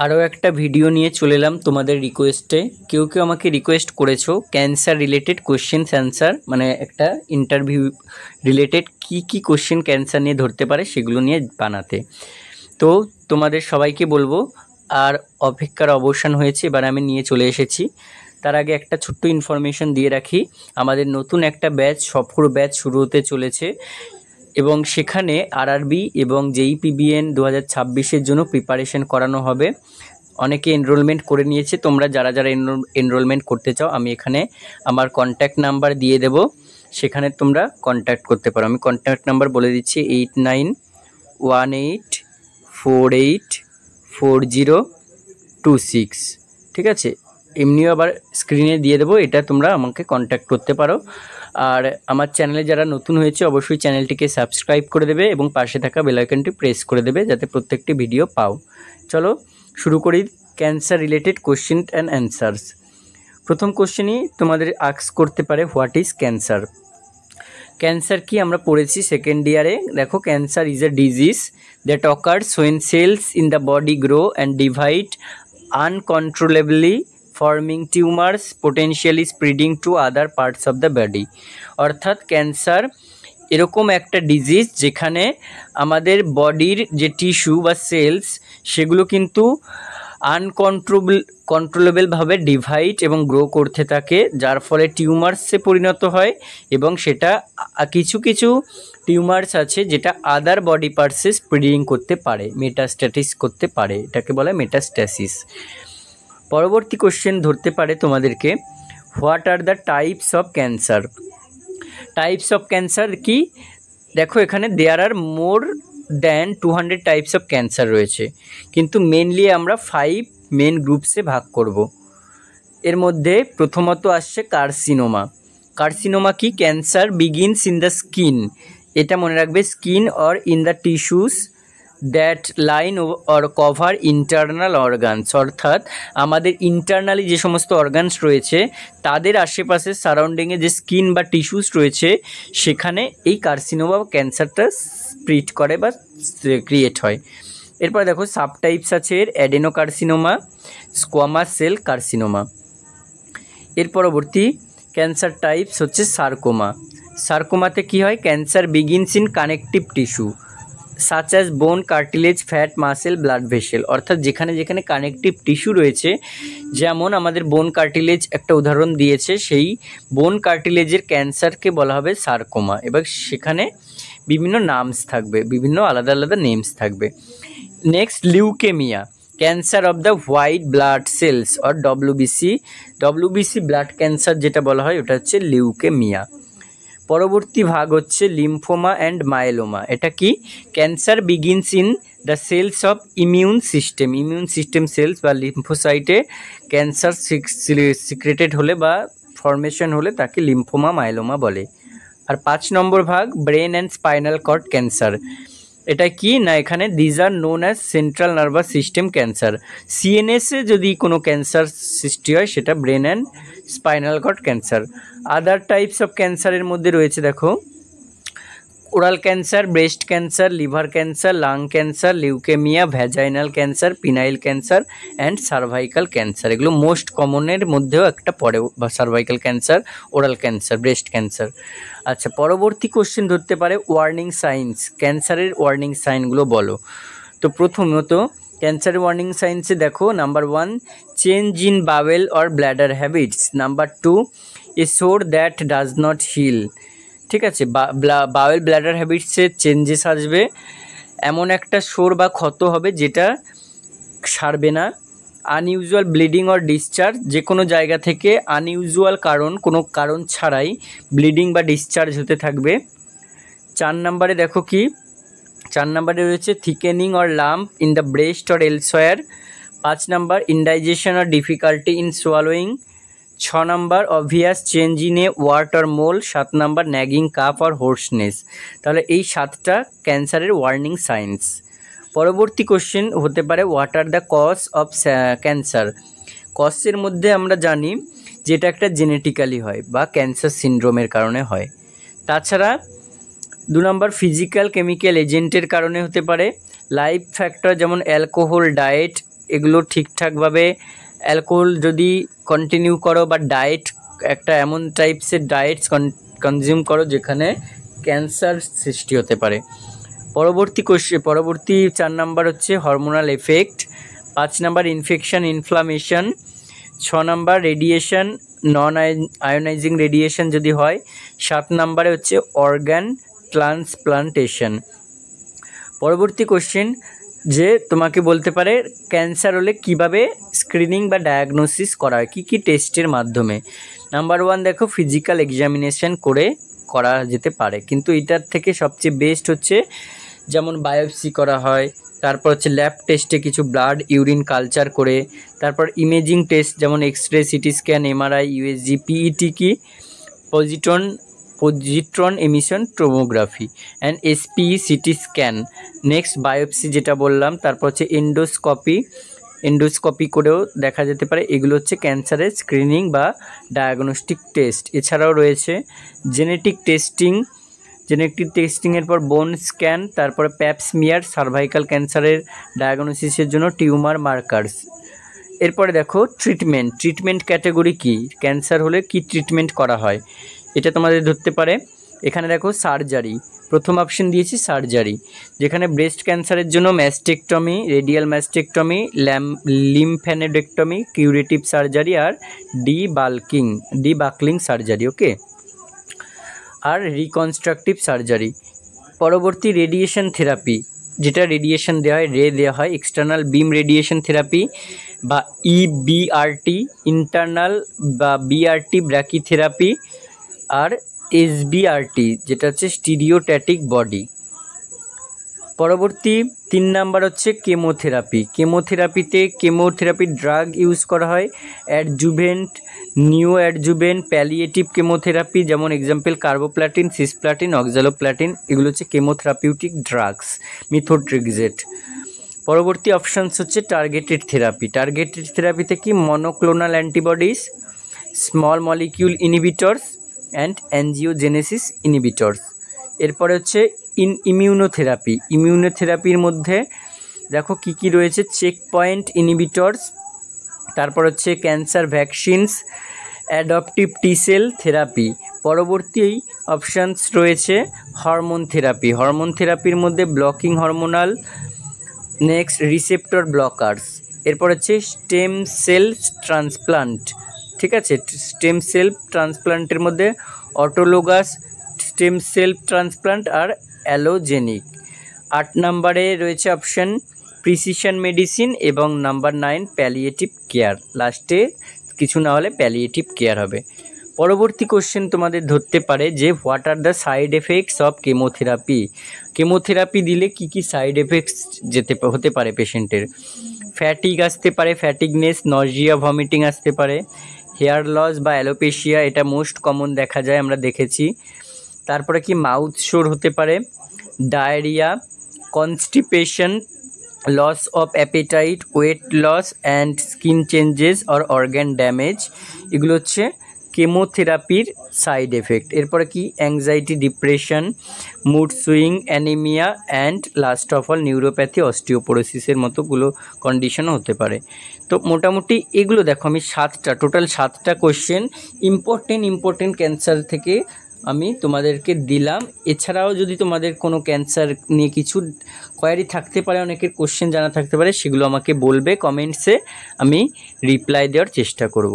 আরও একটা ভিডিও নিয়ে চলে এলাম তোমাদের রিকোয়েস্টে। কেউ কেউ আমাকে রিকোয়েস্ট করেছো ক্যান্সার রিলেটেড কোশ্চেন্স অ্যান্সার, মানে একটা ইন্টারভিউ রিলেটেড কী কী কোশ্চেন ক্যান্সার নিয়ে ধরতে পারে সেগুলো নিয়ে বানাতে। তো তোমাদের সবাইকে বলবো, আর অপেক্ষার অবসান হয়েছে, এবার আমি নিয়ে চলে এসেছি। তার আগে একটা ছোট্ট ইনফরমেশন দিয়ে রাখি, আমাদের নতুন একটা ব্যাচ, সফর ব্যাচ শুরু হতে চলেছে এবং সেখানে আরআরবি এবং জেইপিবিএন 2026-এর জন্য প্রিপারেশন করানো হবে। অনেকে এনরোলমেন্ট করে নিয়েছে। তোমরা যারা যারা এনরোলমেন্ট করতে চাও, আমি এখানে আমার কন্ট্যাক্ট নাম্বার দিয়ে দেব, সেখানে তোমরা কন্ট্যাক্ট করতে পারো। আমি কন্ট্যাক্ট নাম্বার বলে দিচ্ছি 8918484026। ঠিক আছে, এমনিও আবার স্ক্রিনে দিয়ে দেবো, এটা তোমরা আমাকে কন্ট্যাক্ট করতে পারো। আর আমার চ্যানেলে যারা নতুন হয়েছে অবশ্যই চ্যানেলটিকে সাবস্ক্রাইব করে দেবে এবং পাশে থাকা বেল আইকনটি প্রেস করে দেবে যাতে প্রত্যেকটি ভিডিও পাও। চলো শুরু করি cancer related question and answers. প্রথম কোশ্চেনই তোমাদের আস্ক করতে পারে, হোয়াট ইজ ক্যান্সার। ক্যান্সার কি আমরা পড়েছি সেকেন্ড ইয়ারে। দেখো, cancer is a disease that occurs when cells in the body grow and divide uncontrollably, forming tumors potentially spreading to other parts of the body। অর্থাৎ cancer এরকম একটা disease যেখানে আমাদের বডির যে টিস্যু বা সেলস সেগুলো কিন্তু কন্ট্রোলেবলভাবে ডিভাইড এবং গ্রো করতে থাকে, যার ফলে টিউমার্সে পরিণত হয়। এবং সেটা কিছু কিছু টিউমার্স আছে যেটা আদার বডি পার্টসে স্প্রেডিং করতে পারে, মেটাস্ট্যাটিস করতে পারে, এটাকে বলে মেটাস্ট্যাসিস। পরবর্তী কোশ্চেন ধরতে পারে তোমাদেরকে, what are the types of cancer. Types of cancer কি? দেখো, এখানে there are more than 200 types of cancer রয়েছে, কিন্তু মেনলি আমরা 5 মেন গ্রুপসে ভাগ করব। এর মধ্যে প্রথমত আসছে কার্সিনোমা। কার্সিনোমা কি? Cancer begins in the skin. এটা মনে রাখবে, skin or in the tissues that line or cover internal organs. অর্থাৎ আমাদের ইন্টারনালি যে সমস্ত অর্গানস রয়েছে তাদের আশেপাশে সারাউন্ডিংয়ে যে স্কিন বা টিস্যুস রয়েছে সেখানে এই কার্সিনোমা বা ক্যান্সারটা স্প্রেড করে বা ক্রিয়েট হয়। এরপর দেখো, সাব টাইপস আছে এর, অ্যাডেনোকার্সিনোমা, স্কোয়ামাস সেল কার্সিনোমা। এর পরবর্তী ক্যান্সার টাইপস হচ্ছে সার্কোমা। সার্কোমাতে কি হয়? Cancer begins in connective tissue such as bone, cartilage, fat, muscle, blood vessel. অর্থাৎ যেখানে যেখানে কানেকটিভ টিস্যু রয়েছে, যেমন আমাদের বোন কার্টিলেজ একটা উদাহরণ দিয়েছে, সেই বোন কার্টিলেজের ক্যান্সারকে বলা হবে সার্কোমা। এবার সেখানে বিভিন্ন নামস থাকবে, বিভিন্ন আলাদা আলাদা নেমস থাকবে। Next, leukaemia, cancer of the white blood cells or WBC blood cancer যেটা বলা হয় ওটা হচ্ছে লিউকেমিয়া। পরবর্তী ভাগ হচ্ছে লিম্ফোমা অ্যান্ড মায়েলোমা। এটা কি? Cancer begins in the cells of immune system cells বা লিম্ফোসাইটে ক্যান্সার সিক্রেটেড হলে বা ফর্মেশন হলে তাকে লিম্ফোমা মায়েলোমা বলে। আর 5 নম্বর ভাগ brain and spinal cord cancer. এটা কি না, এখানে these are known as central nervous system cancer. সিএনএসে যদি কোনো ক্যান্সার সৃষ্টি হয় সেটা brain and spinal cord cancer. Other types of ক্যান্সারের মধ্যে রয়েছে, দেখো, oral cancer, breast cancer, liver cancer, lung cancer, leukaemia, vaginal cancer, penile cancer and cervical cancer. এগুলো মোস্ট কমনের মধ্যেও একটা পড়ে, বা cervical cancer, oral cancer, breast cancer. আচ্ছা, পরবর্তী কোশ্চেন ধরতে পারে ওয়ার্নিং সাইন্স। ক্যান্সারের ওয়ার্নিং সাইনগুলো বলো। তো প্রথমত ক্যান্সারের ওয়ার্নিং সাইন্সে দেখো, number 1, change in bowel or bladder habits. Number 2, a sore that does not heal. ঠিক আছে, বাওয়েল ব্ল্যাডার হ্যাবিটসে চেঞ্জেস আসবে, এমন একটা সোর বা ক্ষত হবে যেটা সারবে না। আনইউজুয়াল ব্লিডিং অর ডিসচার্জ, যে কোনো জায়গা থেকে আনইউজুয়াল কোনো কারণ ছাড়াই ব্লিডিং বা ডিসচার্জ হতে থাকবে। 4 নম্বরে দেখো কি, 4 নম্বরে রয়েছে thickening or lump in the breast or elsewhere. 5 number, indigestion or difficulty in swallowing. 6 number, obvious change in a wart or mole. 7 number, nagging calf or hoarseness. তাহলে এই 7টা ক্যান্সারের ওয়ার্নিং সাইন্স। পরবর্তী কোশ্চেন হতে পারে, what are the cause of cancer. কজের মধ্যে আমরা জানি যে এটা একটা জেনেটিক্যালি হয় বা ক্যান্সার সিনড্রোমের কারণে হয়। তাছাড়া 2 নম্বর, ফিজিক্যাল কেমিক্যাল এজেন্টের কারণে হতে পারে। লাইফ ফ্যাক্টর যেমন অ্যালকোহল, ডায়েট, এগুলো ঠিকঠাকভাবে অ্যালকোহল যদি কন্টিনিউ করো বা ডায়েট একটা এমন টাইপসের ডায়েটস কনজিউম করো যেখানে ক্যান্সার সৃষ্টি হতে পারে। পরবর্তী 4 নাম্বার হচ্ছে হরমোনাল এফেক্ট, 5 নাম্বার ইনফেকশন ইনফ্লামেশন, 6 নাম্বার রেডিয়েশন নন আয়োনাইজিং রেডিয়েশন যদি হয়, 7 নাম্বারে হচ্ছে অর্গান ট্রান্সপ্লান্টেশন। পরবর্তী কোশ্চেন যে তোমাকে বলতে পারে ক্যান্সার হলে কিভাবে স্ক্রিনিং বা ডায়াগনোসিস করা হয়, কী কী টেস্টের মাধ্যমে। নাম্বার 1 দেখো ফিজিক্যাল এক্সামিনেশন করে করা যেতে পারে, কিন্তু এটার থেকে সবচেয়ে বেস্ট হচ্ছে যেমন বায়োপসি করা হয়, তারপর হচ্ছে ল্যাব টেস্টে কিছু ব্লাড ইউরিন কালচার করে, তারপর ইমেজিং টেস্ট যেমন X-ray, CT scan, MRI, USG, PET কি positron emission tomography and SPE CT scan. Next biopsy যেটা বললাম, তারপর হচ্ছে এন্ডোস্কোপি করেও দেখা যেতে পারে। এগুলো হচ্ছে ক্যান্সারের স্ক্রিনিং বা ডায়াগনস্টিক টেস্ট। এছাড়াও রয়েছে জেনেটিক টেস্টিংয়ের পর বোন স্ক্যান, তারপরে প্যাপ স্মিয়ার, সার্ভাইকাল ক্যান্সারের ডায়াগনোসিসের জন্য টিউমার মার্কার্স। এরপরে দেখো ট্রিটমেন্ট ক্যাটাগরি কি, ক্যান্সার হলে কি ট্রিটমেন্ট করা হয় এটা তোমাদের ধরতে পারে। এখানে দেখো সার্জারি, প্রথম অপশন দিয়েছি সার্জারি, যেখানে ব্রেস্ট ক্যান্সারের জন্য mastectomy, radial mastectomy, lymphadenectomy, curative surgery আর ডিবাকলিং সার্জারি। ওকে, আর রিকনস্ট্রাকটিভ সার্জারি। পরবর্তী রেডিয়েশন থেরাপি, যেটা রেডিয়েশন দেওয়া হয় এক্সটার্নাল বিম রেডিয়েশন থেরাপি বা ইবিআরটি, ইন্টারনাল বা বিআরটি ব্র্যাকিথেরাপি, আর এসবিআরটি যেটা হচ্ছে স্টিরিওট্যাটিক বডি। পরবর্তী 3 নাম্বার হচ্ছে কেমোথেরাপি ড্রাগ ইউজ করা হয়, অ্যাডজুভেন্ট, নিও অ্যাডজুভেন্ট, প্যালিয়েটিভ কেমোথেরাপি যেমন এক্সাম্পল কার্বোপ্লাটিন, সিসপ্লাটিন, অক্সালোপ্লাটিন, এগুলো হচ্ছে কেমোথেরাপিউটিক ড্রাগস, মিথোট্রিক্সেট। পরবর্তী অপশানস হচ্ছে টার্গেটেড থেরাপিতে কি monoclonal antibodies, small molecule inhibitors and angiogenesis inhibitors. এরপরে হচ্ছে ইমিউনোথেরাপির মধ্যে দেখো কি কি রয়েছে, চেক পয়েন্ট ইনহিবিটরস, তারপর হচ্ছে cancer vaccines, adoptive T cell therapy. পরবর্তী অপশানস রয়েছে হরমোন থেরাপির মধ্যে blocking hormonal, next receptor blockers. এরপর হচ্ছে স্টেম সেল ট্রান্সপ্লান্ট, ঠিক আছে, স্টেম সেল ট্রান্সপ্লান্টের মধ্যে অটোলোগাস স্টেম সেল ট্রান্সপ্লান্ট আর অ্যালোজেনিক। 8 নাম্বারে রয়েছে অপশান প্রিসিশন মেডিসিন এবং নাম্বার 9 প্যালিয়েটিভ কেয়ার। লাস্টে কিছু না হলে প্যালিয়েটিভ কেয়ার হবে। পরবর্তী কোশ্চেন তোমাদের ধরতে পারে যে what are the side effects of chemotherapy দিলে কি কি সাইড এফেক্টস হতে পারে পেশেন্টের। ফ্যাটিগ আসতে পারে, ফ্যাটিগনেস, নজিয়া, ভমিটিং আসতে পারে, হেয়ার লস বা অ্যালোপেশিয়া, এটা মোস্ট কমন দেখা যায়, আমরা দেখেছি। তারপরে কি মাউথ সোর হতে পারে, diarrhoea, constipation, loss of appetite, weight loss and skin changes or organ damage, এগুলো হচ্ছে কেমোথেরাপির সাইড এফেক্ট। এরপরে কি anxiety, depression, mood swing, anaemia and last of all neuropathy, অস্টিওপোরোসিসের মতোগুলো কন্ডিশনও হতে পারে। তো মোটামুটি এগুলো দেখো আমি টোটাল 7টা কোশ্চেন ইম্পর্টেন্ট ক্যান্সার থেকে আমি তোমাদেরকে দিলাম। এছাড়াও যদি তোমাদের কোনো ক্যান্সার নিয়ে কিছু কোয়ারি থাকতে পারে, অনেকের কোশ্চেন জানা থাকতে পারে, সেগুলো আমাকে বলবে কমেন্টসে, আমি রিপ্লাই দেওয়ার চেষ্টা করব।